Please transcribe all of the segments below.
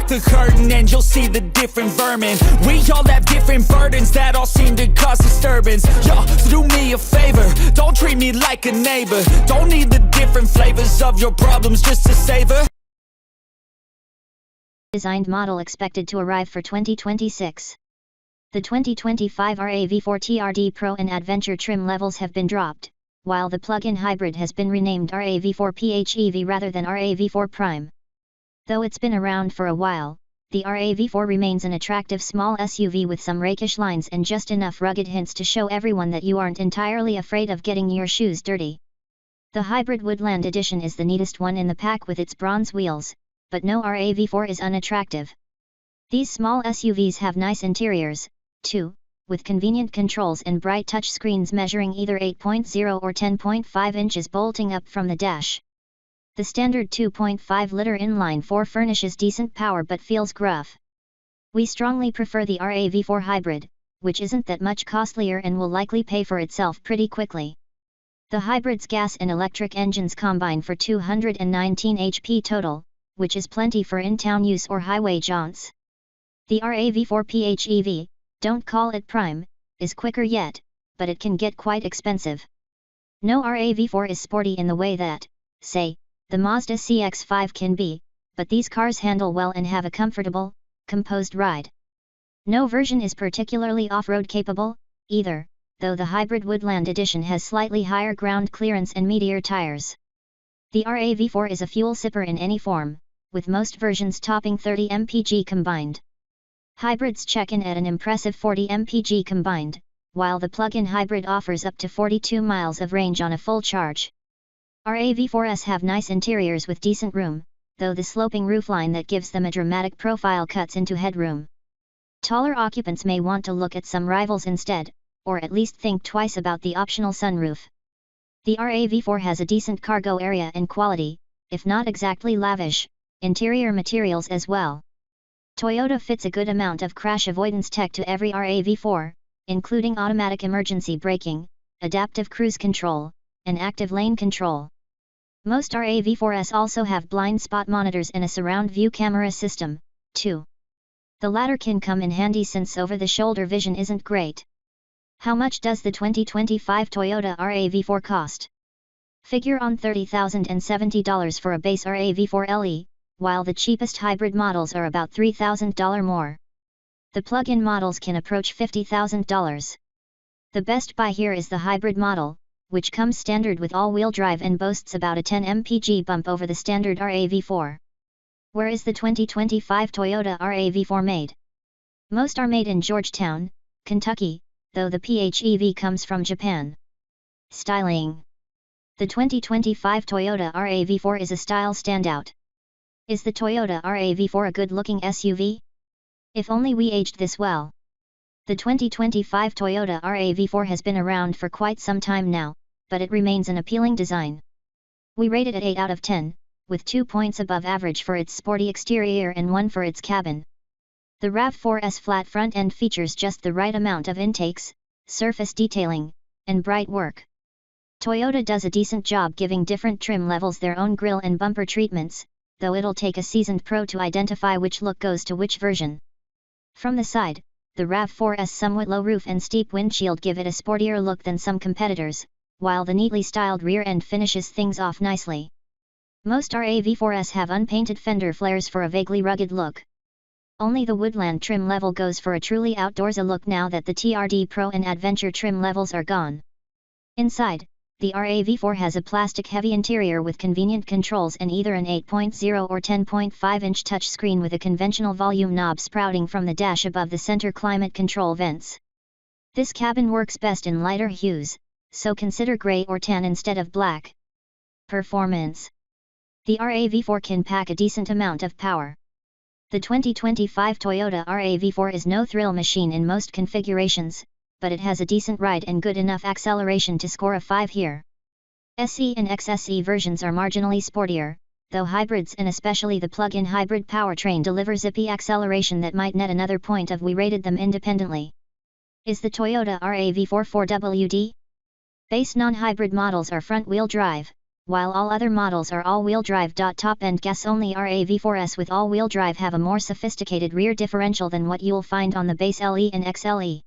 the curtain and you'll see the different vermin. We all have different burdens that all seem to cause disturbance. Yo, so do me a favor, don't treat me like a neighbor. Don't need the different flavors of your problems just to savor. Designed model expected to arrive for 2026. The 2025 rav4 TRD Pro and Adventure trim levels have been dropped, while the plug-in hybrid has been renamed rav4 PHEV rather than rav4 Prime. Though it's been around for a while, the rav4 remains an attractive small SUV with some rakish lines and just enough rugged hints to show everyone that you aren't entirely afraid of getting your shoes dirty. The hybrid Woodland Edition is the neatest one in the pack with its bronze wheels, but no rav4 is unattractive. These small SUVs have nice interiors, too, with convenient controls and bright touch screens measuring either 8.0 or 10.5 inches bolting up from the dash. The standard 2.5-liter inline-4 furnishes decent power but feels gruff. We strongly prefer the rav4 hybrid, which isn't that much costlier and will likely pay for itself pretty quickly. The hybrid's gas and electric engines combine for 219 HP total, which is plenty for in-town use or highway jaunts. The rav4 PHEV, don't call it Prime, is quicker yet, but it can get quite expensive. No rav4 is sporty in the way that, say, the Mazda CX-5 can be, but these cars handle well and have a comfortable, composed ride. No version is particularly off-road capable, either, though the hybrid Woodland Edition has slightly higher ground clearance and meatier tires. The rav4 is a fuel sipper in any form, with most versions topping 30 mpg combined. Hybrids check in at an impressive 40 mpg combined, while the plug-in hybrid offers up to 42 miles of range on a full charge. rav4s have nice interiors with decent room, though the sloping roofline that gives them a dramatic profile cuts into headroom. Taller occupants may want to look at some rivals instead, or at least think twice about the optional sunroof. The rav4 has a decent cargo area and quality, if not exactly lavish, interior materials as well. Toyota fits a good amount of crash avoidance tech to every rav4, including automatic emergency braking, adaptive cruise control, and active lane control. Most rav4s also have blind spot monitors and a surround view camera system, too. The latter can come in handy since over-the-shoulder vision isn't great. How much does the 2025 Toyota rav4 cost? Figure on $30,070 for a base rav4 LE, while the cheapest hybrid models are about $3,000 more. The plug-in models can approach $50,000. The best buy here is the hybrid model, which comes standard with all-wheel drive and boasts about a 10 mpg bump over the standard rav4. Where is the 2025 Toyota rav4 made? Most are made in Georgetown, Kentucky, though the PHEV comes from Japan. Styling. The 2025 Toyota rav4 is a style standout. Is the Toyota rav4 a good-looking SUV? If only we aged this well. The 2025 Toyota rav4 has been around for quite some time now, but it remains an appealing design. We rate it at 8 out of 10, with 2 points above average for its sporty exterior and 1 for its cabin. The rav4's flat front end features just the right amount of intakes, surface detailing, and bright work. Toyota does a decent job giving different trim levels their own grille and bumper treatments, though it'll take a seasoned pro to identify which look goes to which version. From the side, the rav4's somewhat low roof and steep windshield give it a sportier look than some competitors, while the neatly styled rear end finishes things off nicely. Most rav4s have unpainted fender flares for a vaguely rugged look. Only the Woodland trim level goes for a truly outdoorsy look now that the TRD Pro and Adventure trim levels are gone. Inside, the rav4 has a plastic-heavy interior with convenient controls and either an 8.0 or 10.5-inch touchscreen with a conventional volume knob sprouting from the dash above the center climate control vents. This cabin works best in lighter hues, so consider gray or tan instead of black. Performance. The rav4 can pack a decent amount of power. The 2025 Toyota rav4 is no thrill machine in most configurations, but it has a decent ride and good enough acceleration to score a 5 here. SE and XSE versions are marginally sportier, though hybrids and especially the plug-in hybrid powertrain deliver zippy acceleration that might net another point if we rated them independently. Is the Toyota rav4 4WD? Base non-hybrid models are front-wheel drive, while all other models are all-wheel drive. Top-end gas-only RAV4s with all-wheel drive have a more sophisticated rear differential than what you'll find on the base LE and XLE.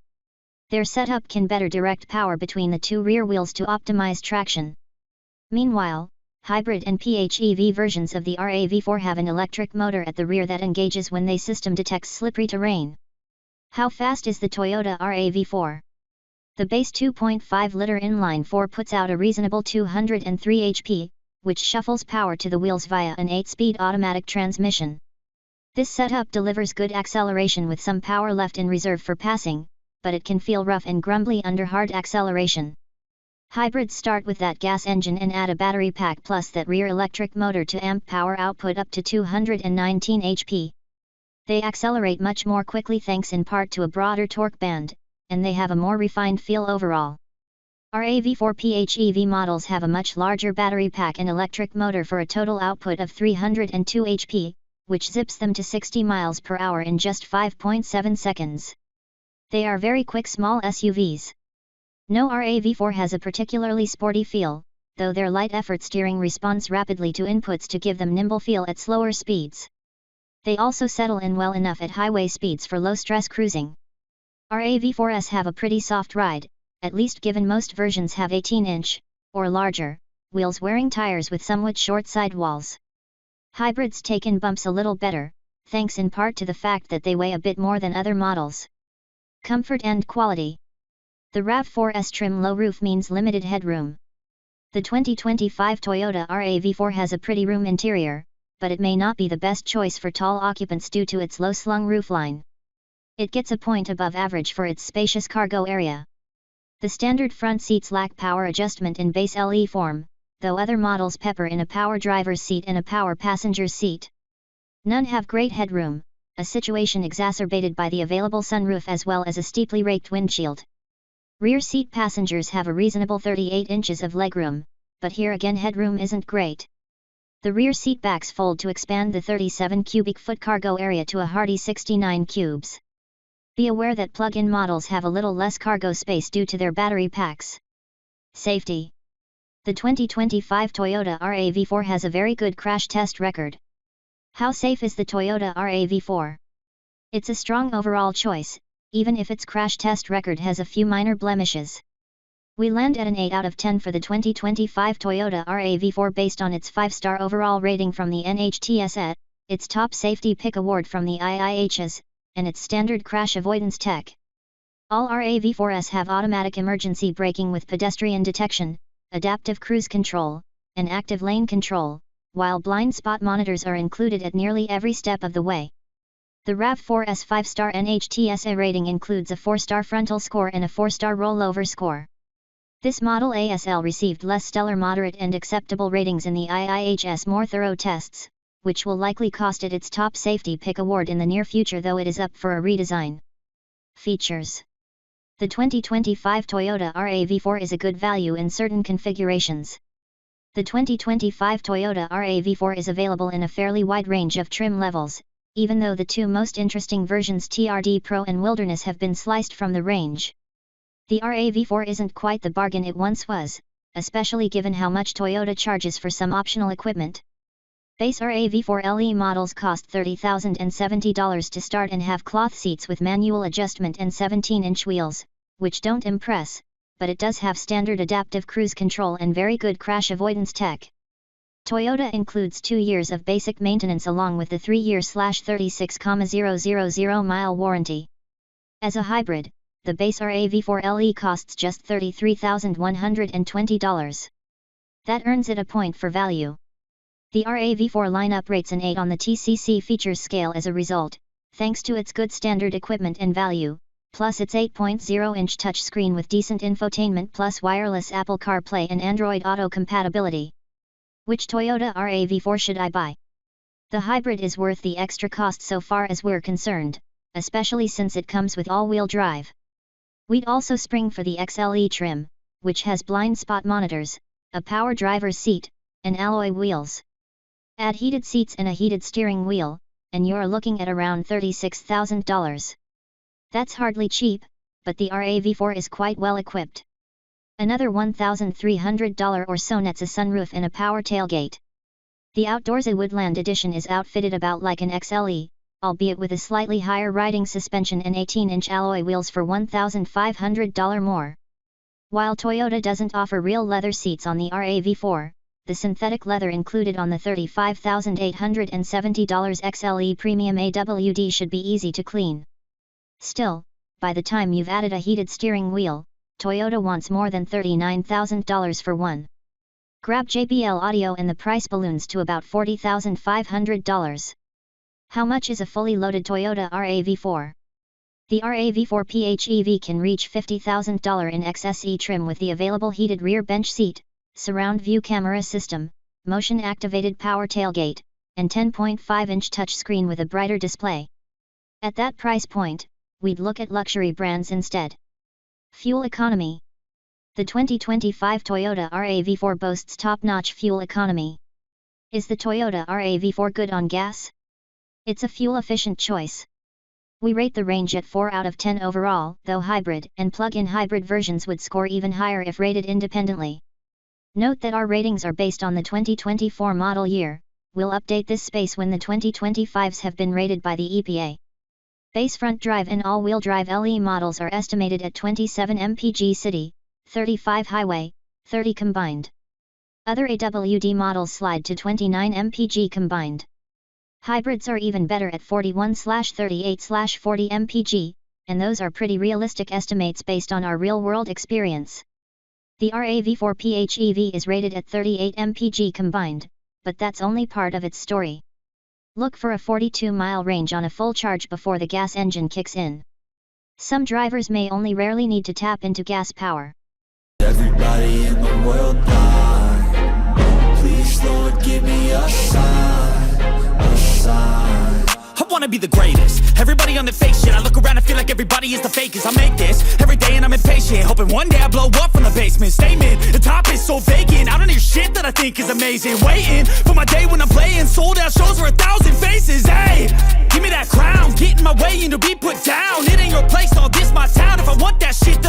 Their setup can better direct power between the two rear wheels to optimize traction. Meanwhile, hybrid and PHEV versions of the RAV4 have an electric motor at the rear that engages when the system detects slippery terrain. How fast is the Toyota RAV4? The base 2.5-liter inline-4 puts out a reasonable 203 HP, which shuffles power to the wheels via an 8-speed automatic transmission. This setup delivers good acceleration with some power left in reserve for passing, but it can feel rough and grumbly under hard acceleration. Hybrids start with that gas engine and add a battery pack plus that rear electric motor to amp power output up to 219 HP. They accelerate much more quickly thanks in part to a broader torque band, and they have a more refined feel overall. RAV4 PHEV models have a much larger battery pack and electric motor for a total output of 302 HP, which zips them to 60 miles per hour in just 5.7 seconds. They are very quick small SUVs. No RAV4 has a particularly sporty feel, though their light effort steering responds rapidly to inputs to give them nimble feel at slower speeds. They also settle in well enough at highway speeds for low-stress cruising. RAV4s have a pretty soft ride, at least given most versions have 18-inch, or larger, wheels wearing tires with somewhat short sidewalls. Hybrids take in bumps a little better, thanks in part to the fact that they weigh a bit more than other models. Comfort and quality. The rav4's trim low roof means limited headroom. The 2025 Toyota RAV4 has a pretty room interior, but it may not be the best choice for tall occupants due to its low-slung roofline. It gets a point above average for its spacious cargo area. The standard front seats lack power adjustment in base LE form, though other models pepper in a power driver's seat and a power passenger's seat. None have great headroom, a situation exacerbated by the available sunroof as well as a steeply raked windshield. Rear seat passengers have a reasonable 38 inches of legroom, but here again headroom isn't great. The rear seat backs fold to expand the 37 cubic foot cargo area to a hearty 69 cubes. Be aware that plug-in models have a little less cargo space due to their battery packs. Safety. The 2025 Toyota RAV4 has a very good crash test record. How safe is the Toyota RAV4? It's a strong overall choice, even if its crash test record has a few minor blemishes. We land at an 8 out of 10 for the 2025 Toyota RAV4 based on its 5-star overall rating from the NHTSA, its top safety pick award from the IIHS, and its standard crash avoidance tech. All RAV4s have automatic emergency braking with pedestrian detection, adaptive cruise control, and active lane control, while blind spot monitors are included at nearly every step of the way. The rav4's 5-star NHTSA rating includes a 4-star frontal score and a 4-star rollover score. This model ASL received less stellar moderate and acceptable ratings in the IIHS more thorough tests, which will likely cost it its top safety pick award in the near future though it is up for a redesign. Features. The 2025 Toyota RAV4 is a good value in certain configurations. The 2025 Toyota RAV4 is available in a fairly wide range of trim levels, even though the two most interesting versions TRD Pro and Wilderness have been sliced from the range. The RAV4 isn't quite the bargain it once was, especially given how much Toyota charges for some optional equipment. Base RAV4 LE models cost $30,070 to start and have cloth seats with manual adjustment and 17-inch wheels, which don't impress, but it does have standard adaptive cruise control and very good crash avoidance tech. Toyota includes 2 years of basic maintenance along with the 3-year/36,000 mile warranty. As a hybrid, the base RAV4 LE costs just $33,120. That earns it a point for value. The RAV4 lineup rates an 8 on the TCC features scale as a result, thanks to its good standard equipment and value, plus its 8.0-inch touchscreen with decent infotainment plus wireless Apple CarPlay and Android Auto compatibility. Which Toyota RAV4 should I buy? The hybrid is worth the extra cost so far as we're concerned, especially since it comes with all-wheel drive. We'd also spring for the XLE trim, which has blind spot monitors, a power driver's seat, and alloy wheels. Add heated seats and a heated steering wheel, and you're looking at around $36,000. That's hardly cheap, but the RAV4 is quite well equipped. Another $1,300 or so nets a sunroof and a power tailgate. The Outdoorsy Woodland Edition is outfitted about like an XLE, albeit with a slightly higher riding suspension and 18-inch alloy wheels for $1,500 more. While Toyota doesn't offer real leather seats on the RAV4, the synthetic leather included on the $35,870 XLE Premium AWD should be easy to clean. Still, by the time you've added a heated steering wheel, Toyota wants more than $39,000 for one. Grab JBL Audio and the price balloons to about $40,500. How much is a fully loaded Toyota RAV4? The RAV4 PHEV can reach $50,000 in XSE trim with the available heated rear bench seat, surround view camera system, motion-activated power tailgate, and 10.5-inch touchscreen with a brighter display. At that price point, we'd look at luxury brands instead. Fuel economy. The 2025 Toyota RAV4 boasts top-notch fuel economy. Is the Toyota RAV4 good on gas? It's a fuel-efficient choice. We rate the range at 4 out of 10 overall, though hybrid and plug-in hybrid versions would score even higher if rated independently. Note that our ratings are based on the 2024 model year. We'll update this space when the 2025s have been rated by the EPA. Base front drive and all-wheel drive LE models are estimated at 27 mpg city, 35 highway, 30 combined. Other AWD models slide to 29 mpg combined. Hybrids are even better at 41/38/40 mpg, and those are pretty realistic estimates based on our real-world experience. The RAV4 PHEV is rated at 38 mpg combined, but that's only part of its story. Look for a 42-mile range on a full charge before the gas engine kicks in. Some drivers may only rarely need to tap into gas power. Everybody in the world die. Please, Lord, give me a sign, a sign. I wanna be the greatest. Everybody on the fake shit. I look around and feel like everybody is the fakest. I make this every day and I'm impatient, hoping one day I blow up from the basement. Statement, the top is so vacant. I don't hear shit that I think is amazing. Waiting for my day when I'm playing sold out shows for 1,000 faces. Hey, give me that crown, get in my way and to be put down. It ain't your place, all this my town. If I want that shit,